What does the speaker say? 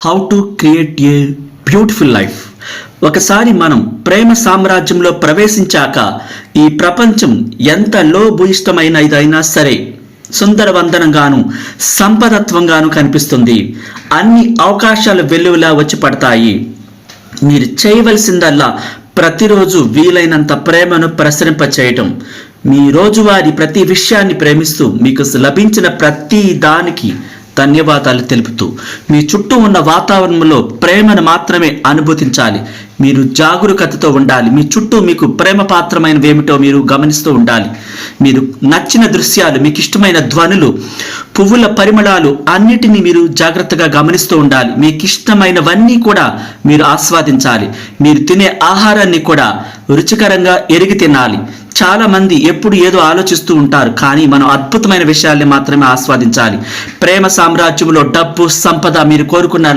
How to create a beautiful life. ఒకసారి మనం ప్రేమ సామ్రాజ్యంలో ప్రవేశించాక ఈ ప్రపంచం ఎంత లోభూయిష్టమైనదైనా సరే సుందరవందనంగాను సంపదత్వంగాను కనిపిస్తుంది. అన్ని అవకాశాలు వెల్లువలా వచ్చి పడతాయి. మీరు చేయవలసిందల్లా ప్రతిరోజు వీలైనంత ప్రేమను ప్రసరింప చేయటం. మీ రోజువారీ ప్రతి విషయాన్ని ప్రేమిస్తూ మీకు లభించిన ప్రతి దానికి ధన్యవాదాలు తెలుపుతూ మీ చుట్టూ ఉన్న వాతావరణంలో ప్రేమను మాత్రమే అనుభూతించాలి. మీరు జాగరూకతతో ఉండాలి. మీ చుట్టూ మీకు ప్రేమ పాత్రమైనవి ఏమిటో మీరు గమనిస్తూ ఉండాలి. మీరు నచ్చిన దృశ్యాలు, మీకు ఇష్టమైన ధ్వనులు, పువ్వుల పరిమళాలు అన్నిటినీ మీరు జాగ్రత్తగా గమనిస్తూ ఉండాలి. మీకు ఇష్టమైనవన్నీ కూడా మీరు ఆస్వాదించాలి. మీరు తినే ఆహారాన్ని కూడా రుచికరంగా ఎరిగి తినాలి. చాలా మంది ఎప్పుడు ఏదో ఆలోచిస్తూ ఉంటారు, కానీ మనం అద్భుతమైన విషయాల్ని మాత్రమే ఆస్వాదించాలి. ప్రేమ సామ్రాజ్యంలో డబ్బు, సంపద, మీరు కోరుకున్న